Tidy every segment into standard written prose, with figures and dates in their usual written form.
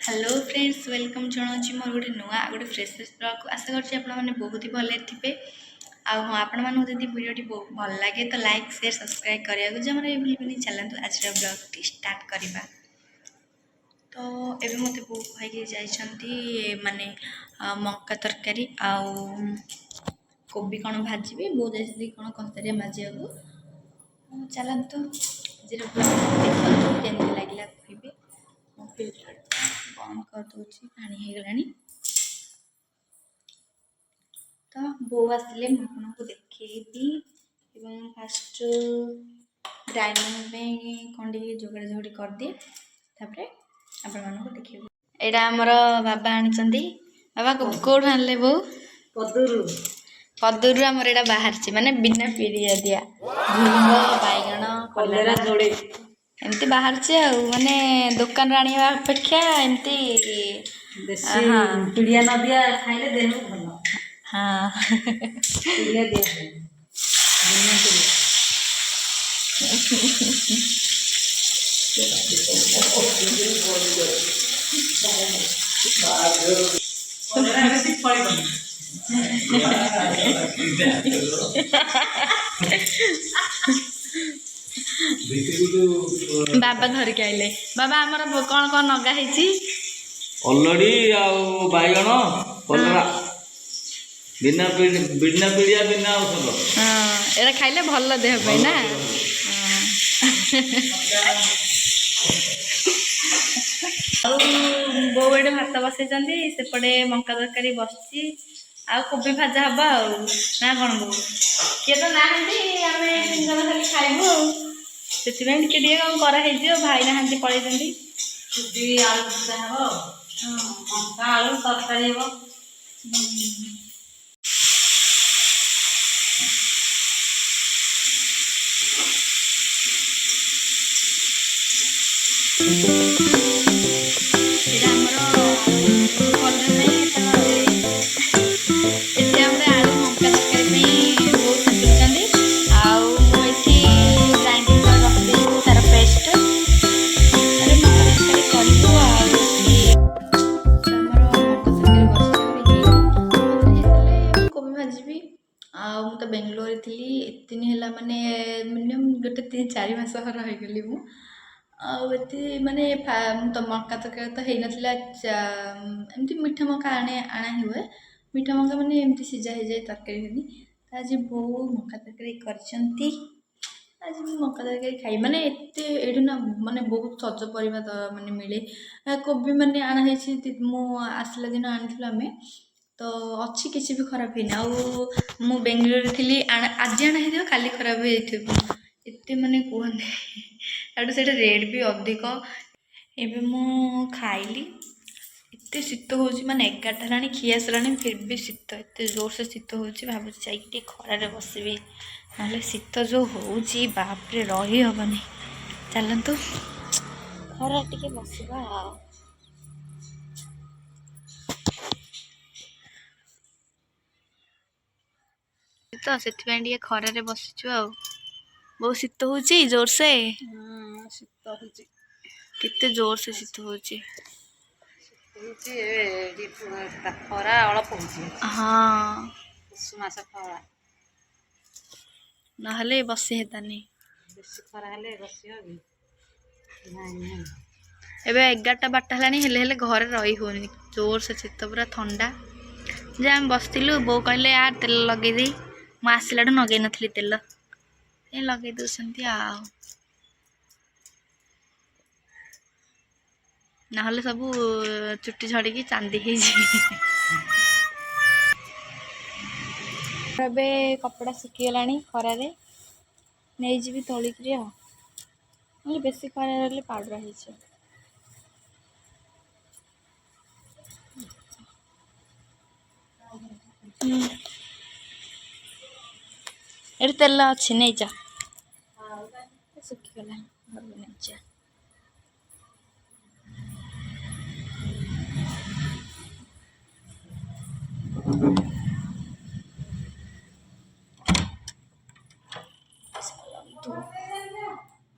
Hello friends welcome जनावि मोर गोटे नुआ गोटे फ्रेशेस ब्लॉग आशा करछि आपण माने बहुत ही भले थे हाँ आपण मानू जदि वीडियोटी भल लगे तो लाइक शेयर सब्सक्राइब करिया जमाना ये भूलि चलतु आज ब्लॉग टी स्टार्ट करवा। तो एबे मते बो भाई जाइछंती माने मक्का तरकारी आउ कोबी कौन भाजबे बो जाइछंती कौन कंतरिया माजियाको चलतु आज ब्लॉग केमती लागला कहबे। फिल्टर बंद कर दूची पानी हो गलानी तो बो आसिले आपको देखी फास्ट ग्राइंडिंग में कौन जोगड़ा जोगड़ी कर दिए तापर आपण मानको देखिए। एटा हमर बाबा आनिचंदी बाबा कोड आनले बो पदुरु हमर एटा बाहर छी माने बिना पीरिया दिया झुंग बैगण कलरा जोड़े एमती बाहर से माने दुकान आनिया अपेक्षा एमती पीड़िया न दिया खाइले देह भल। हाँ पीड़िया दिया बाबा धरिक आइले बाबा आमर कौन कौन नगा है अलड़ी आउ बैगण कलरा बिना बिना पीड़िया बिना औषध। हाँ एरा खाइले भल देह पे ना। बो एटे भात बसई सेपटे मक्का तरकारी बसची आ कोबी भाजा हवा ना कौन बो किए तो ना आम जन खाली खाइबू से कौन कराई भाई ना पलैंती आलू भजा हम आलू तरकारी हम तो बेंगलोर थी एतिन है माने मिनिमम गोटे 3-4 मास रहीगली मुझे माने तो मक्का तरकारी तो हो ना एमती मीठा मक्का आना हुए मीठा मक्का माने एमती सीझा हो जाए तरकारी होनी आज बो मक्का तरकारी करछंती आज मक्का तरकारी खाई माने एते एठू ना माने बहुत सज परिबा माने मिले कोबी माने आना है मु आसला दिन आनी आम तो अच्छी किसी भी खराब है मु बेंगलोर थी आज आना है काली खराब होते माने कहते से रेट भी अधिक एवं मु खाइली एत शीत हो माने 11टा ला खी आसला फिर भी शीत एत जोर से शीत हो भाव जाकि खरारे बसबी ना शीत जो हो बापरे रही हेनी चलतु खरा टे बसवा तो से खरारे बसीचु आ बहुत शीत हो जोर से शीत केते जोर से शीत हो खरा अल्प हाँ मास खरा नहले बसी हेतानी बेसी खरा हेले बसी होबी एबे 11टा 12टा हेले घरे रही होनी जोर से शीत पूरा ठंडा जे आम बसलु बो कहले यार तेल लगे दी मुझे नगे नी तेल लगे दौरान ना सब चुट्टी झड़ी चांदी हो कपड़ा सुखीगला खरारे नहीं जी तोलिक बेसी खरारे पाउडर हो ये तेल अच्छी नहीं जा सुखीगला घर नहीं जा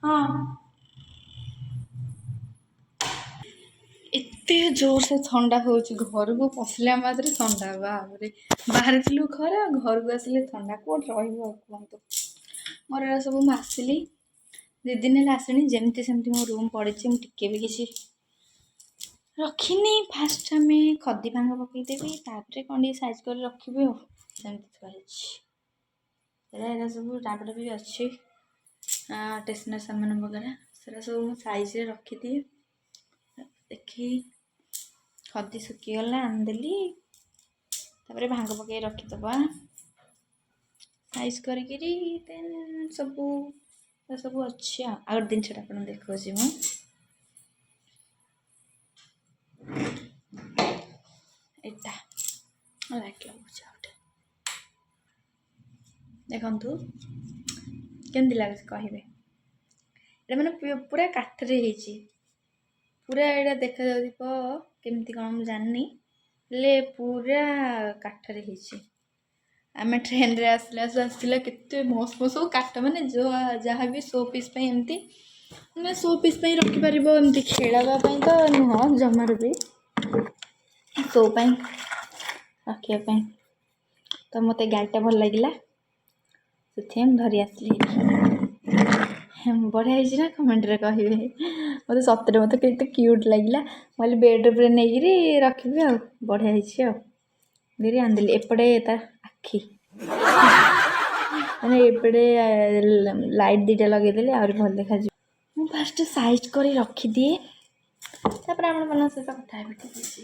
हाँ ଏତେ ଜୋରସେ ଥଣ୍ଡା ହେଉଛି, ଘରକୁ ପଶିଲା ମାତ୍ରେ ଥଣ୍ଡା ବାବରେ। ବାହାରେ ଥିଲୁ ଖରା, ଘରକୁ ଆସିଲେ ଥଣ୍ଡା, କୋଉଠି ରହିବ ଆଉ କୁହନ୍ତୁ। ମୋର ଏରା ସବୁ ମୁଁ ଆସିଲି 2 ଦିନ ହେଲା ଆସିଲିଣି, ଯେମିତି ସେମିତି ମୋ ରୁମ୍ ପଡ଼ିଛି, ମୁଁ ଟିକେ ବି କିଛି ରଖିନି। ଫାଷ୍ଟ ଆମେ ଖଦି ଭାଙ୍ଗ ପକେଇଦେବି, ତାପରେ କ'ଣ ଟିକେ ସାଇଜ୍ କରି ରଖିବି ଆଉ। ସେମିତି ଥୁଆ ହେଇଛି। ଏରା ସବୁ ଡାବଡ଼ା ବି ଅଛି, ଷ୍ଟେସନାରୀ ସାମାନ ବଗେରା, ସେରା ସବୁ ମୁଁ ସାଇଜ୍ରେ ରଖିଦିଏ। ଦେଖି ଖଦି ଶୁଖିଗଲା ଆଣିଦେଲି, ତାପରେ ଭାଙ୍ଗ ପକେଇ ରଖିଦେବା ସାଇଜ୍ କରିକିରି। ଦେନ୍ ସବୁ ଅଛି। ଆଉ ଗୋଟେ ଜିନିଷଟା ଆପଣଙ୍କୁ ଦେଖାଉଛି ମୁଁ, ଏଇଟା ଲାଇଟ୍ ଲାଗୁଛି ଗୋଟେ, ଦେଖନ୍ତୁ କେମିତି ଲାଗୁଛି କହିବେ। ଏଇଟା ମାନେ ପୁରା କାଠରେ ହେଇଛି, ପୁରା ଏଇଟା ଦେଖାଯାଉଥିବ କେମିତି କ'ଣ ମୁଁ ଜାଣିନି, ହେଲେ ପୁରା କାଠରେ ହେଇଛି। ଆମେ ଟ୍ରେନରେ ଆସିଲା କେତେ ମସ୍ତ ସବୁ କାଠ, ମାନେ ଯାହା ବି ସୋ ପିସ୍ ପାଇଁ, ଏମିତି ମାନେ ସୋ ପିସ୍ ପାଇଁ ରଖିପାରିବ, ଏମିତି ଖେଳିବା ପାଇଁ ତ ନୁହଁ ଜମାରୁ ବି, ସୋ ପାଇଁ ରଖିବା ପାଇଁ। ତ ମୋତେ ଗାଡ଼ିଟା ଭଲ ଲାଗିଲା, ସେଥିପାଇଁ ମୁଁ ଧରି ଆସିଲି। ବଢ଼ିଆ ହେଇଛି ନା? କମେଣ୍ଟରେ କହିବେ। ମୋତେ କେତେ କ୍ୟୁଟ୍ ଲାଗିଲା। ମୁଁ କହିଲି ବେଡ୍ ଉପରେ ନେଇକିରି ରଖିବି ଆଉ, ବଢ଼ିଆ ହେଇଛି ଆଉ। ଧୀରେ ଆଣିଦେଲି। ଏପଟେ ତା ଆଖି, ମାନେ ଏପଟେ ଲାଇଟ୍ 2ଟା ଲଗେଇଦେଲି, ଆହୁରି ଭଲ ଦେଖାଯିବ। ମୁଁ ଫାଷ୍ଟ ସାଇଜ୍ କରି ରଖିଦିଏ, ତାପରେ ଆପଣମାନଙ୍କ ସହିତ କଥା ହେବି, ଠିକ୍ ଅଛି?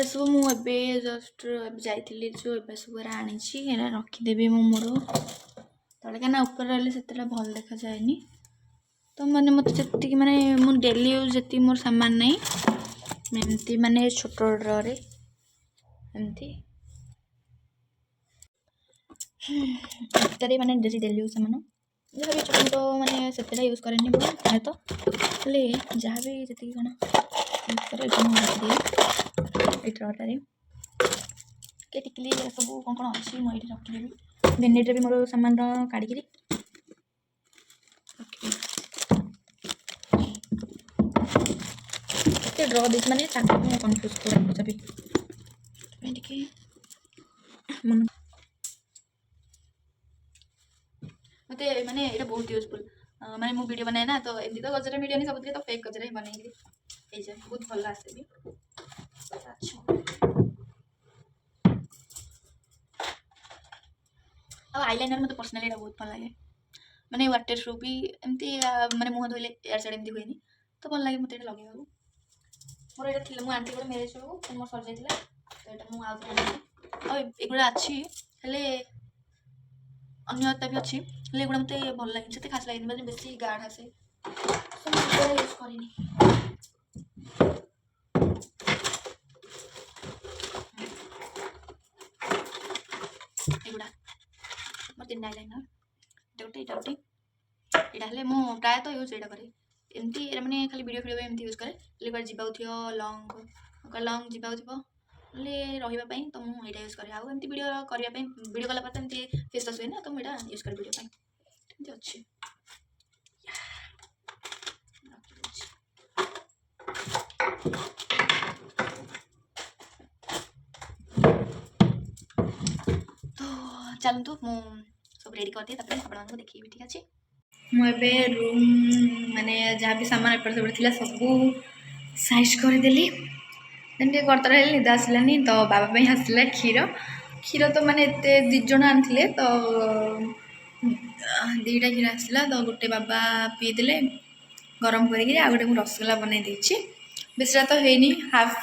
ଏସବୁ ମୁଁ ଏବେ ଜଷ୍ଟ ଯାଇଥିଲି ଯେଉଁ, ଏବେ ସବୁ ଏରା ଆଣିଛି, ଏରା ରଖିଦେବି ମୁଁ ମୋର ତଳେ, କାହିଁକିନା ଉପରେ ରହିଲେ ସେତେଟା ଭଲ ଦେଖାଯାଏନି। ତ ମାନେ ମୋତେ ଯେତିକି, ମାନେ ମୁଁ ଡେଲି ୟୁଜ୍ ଯେତିକି ମୋର ସାମାନ ନାହିଁ, ଏମିତି ମାନେ ଛୋଟ ଡ୍ରରେ ଏମିତି ଭିତରେ, ମାନେ ଡେଲି ୟୁଜ୍ ସାମାନ ଯାହା ବି ଛୋଟ ମାନେ ସେତେଟା ୟୁଜ୍ କରେନି ମୁଁ ପ୍ରାୟତଃ, ହେଲେ ଯାହା ବି ଯେତିକି କ'ଣ ୟୁଜ୍ କରେ ଏଇଟା ମୁଁ ରଖିଦିଏ ଏଇ ଡ୍ରଟାରେ। ଟିକିଲି ସବୁ କ'ଣ ଅଛି ମୁଁ ଏଇଠି ରଖିଦେବି। ଭେନିଟିରେ ବି ମୋର ସାମାନର କାଢ଼ିକିରି ରଖିଦେବି। ଏତେ ଡ୍ର ଦେଇଛି, ମାନେ ତାକୁ ମୁଁ କନଫ୍ୟୁଜ୍ କରିଦେବି ସେଥିପାଇଁ ଟିକେ ମନ। ମୋତେ ମାନେ ଏଇଟା ବହୁତ ୟୁଜଫୁଲ୍, ମାନେ ମୁଁ ଭିଡ଼ିଓ ବନାଏ ନା, ତ ଏମିତି ତ ଗଜରା ମିଳିବନି ସବୁଥିରେ, ତ ଫେକ୍ ଗଜରା ହିଁ ବନେଇକିରି ହେଇଯାଏ, ବହୁତ ଭଲ ଆସେ ବି। ଆଚ୍ଛା, ଆଉ ଆଇଲାଇନର୍ ମୋତେ ପର୍ସନାଲି ଏଇଟା ବହୁତ ଭଲ ଲାଗେ, ମାନେ ୱାଟର୍ ପ୍ରୁଫ୍ ବି, ଏମିତି ମାନେ ମୁହଁ ଧୋଇଲେ ଏୟାର ସାଇଡ଼୍ ଏମିତି ହୁଏନି, ତ ଭଲ ଲାଗେ ମୋତେ ଏଇଟା ଲଗେଇବାକୁ। ମୋର ଏଇଟା ଥିଲା, ମୁଁ ଆଣିଥିଲି ଗୋଟେ ମ୍ୟାରେଜ୍ ବେଳକୁ, ମୋର ସରିଯାଇଥିଲା, ତ ଏଇଟା ମୁଁ ଆଉ ଆଣିଥିଲି। ଆଉ ଏଗୁଡ଼ା ଅଛି, ହେଲେ ଅନ୍ୟତା ବି ଅଛି, ହେଲେ ଏଗୁଡ଼ା ମୋତେ ଭଲ ଲାଗେନି, ସେତେ ଖାସ୍ ଲାଗେନି, ମାନେ ବେଶୀ ଗାଢ଼ ଆସେ, ତ ମୁଁ ଏଗୁଡ଼ା ୟୁଜ୍ କରିନି। ଏଗୁଡ଼ା ମୋର 3ଟା ଆଇଲାଇନର୍, ଏଇଟା ଗୋଟେ, ଏଇଟା ହେଲେ ମୁଁ ପ୍ରାୟତଃ ୟୁଜ୍ ଏଇଟା କରେ, ଏମିତି ଏଇଟା ମାନେ ଖାଲି ଭିଡ଼ିଓ ପାଇଁ ଏମିତି ୟୁଜ୍ କରେ, ହେଲେ କୁଆଡ଼େ ଯିବାକୁ ଥିବ ଲଙ୍ଗ୍ ଯିବାକୁ ଥିବ, ହେଲେ ରହିବା ପାଇଁ, ତ ମୁଁ ଏଇଟା ୟୁଜ୍ କରେ। ଆଉ ଏମିତି ଭିଡ଼ିଓ କରିବା ପାଇଁ, ଭିଡ଼ିଓ କଲା ପରେ ତ ଏମିତି ଫେସ୍ ୱାଶ୍ ହୁଏ ନା, ତ ମୁଁ ଏଇଟା ୟୁଜ୍ କରେ ଭିଡ଼ିଓ ପାଇଁ, ଏମିତି ଅଛି। ତ ଚାଲନ୍ତୁ ମୁଁ ସବୁ ରେଡ଼ି କରିଦିଏ, ତାପରେ ଆପଣମାନଙ୍କୁ ଦେଖେଇବି, ଠିକ୍ ଅଛି? ମୁଁ ଏବେ ରୁମ୍ ମାନେ ଯାହା ବି ସାମାନ ଏପଟେ ସେପଟେ ଥିଲା ସବୁ ସାଇଜ୍ କରିଦେଲି। ଦେନ୍ ଟିକେ କର୍ତ୍ତର ହେଲେ, ନିଦ ଆସିଲାନି, ତ ବାବା ପାଇଁ ଆସିଲା କ୍ଷୀର ତ ମାନେ ଏତେ 2 ଜଣ ଆଣିଥିଲେ, ତ 2ଟା କ୍ଷୀର ଆସିଲା, ତ ଗୋଟେ ବାବା ପିଇଦେଲେ ଗରମ କରିକିରି, ଆଉ ଗୋଟେ ମୁଁ ରସଗୋଲା ବନେଇ ଦେଇଛି। ବେଶୀଟା ତ ହେଇନି, ହାଫ୍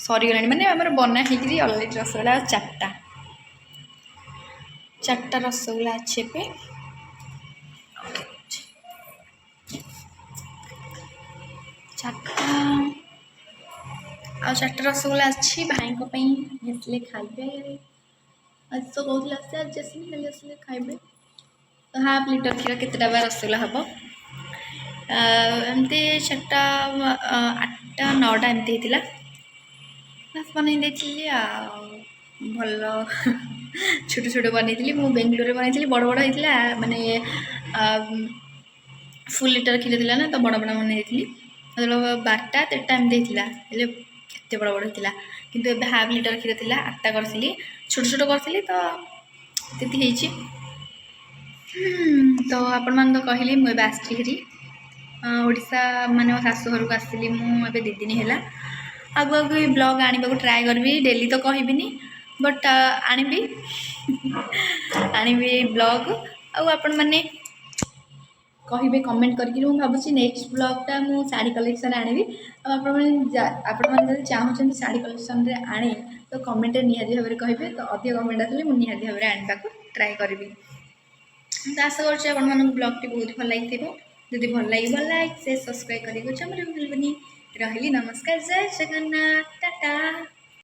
ସରିଗଲାଣି, ମାନେ ଆମର ବନା ହେଇକିରି ଅଲରେଡ଼ି ରସଗୋଲା 4ଟା। चारटा रसगोल्ला अच्छे पे चारटा आ चारटा रसगोल्ला अच्छी भाई इसलिए खाइबे आज तो कहते आसे आज जैसे खाली आसे खाइबे तो हाफ लिटर क्षीर केतटा बा रसगोल्ला हम एमती चारटा 8टा 9टा एमती होता बस बनई भल छोट छोट बनई मु बेंगलोर बनई बड़ बड़ होता माने फुल लिटर क्षीर थी ना तो बड़ बड़ बनई 12टा 13टा एमती होता एत बड़ बड़ होता किंतु ए हाफ लिटर क्षीर थी 8टा करी छोट छोट करी तो ये तो आपण मैंने तो कहली मुझे आसरी ओडिशा माने मो शाशु घर को आसली मुझे 2 दिन है आगु आगु ब्लॉग आने को ट्राए करी डेली तो कहबिनी बट आनबी आनबी ब्लॉग आपण मैंने कहे कमेंट करके भावुँ नेक्स्ट ब्लॉगटा मु साड़ी कलेक्शन आनबी आपण मैंने चाहूँ साड़ी कलेक्शन आने तो कमेंट निहाती भाव में कहे तो अधिक कमेंट आसे मुझे निहाती भाव में आने को ट्राए करी तो आशा कर ब्लॉगटी बहुत भल लगी जदि भल लगे लाइक शेयर सब्सक्राइब करें जमारे भूलबनी रही नमस्कार जय जगन्नाथ टाटा।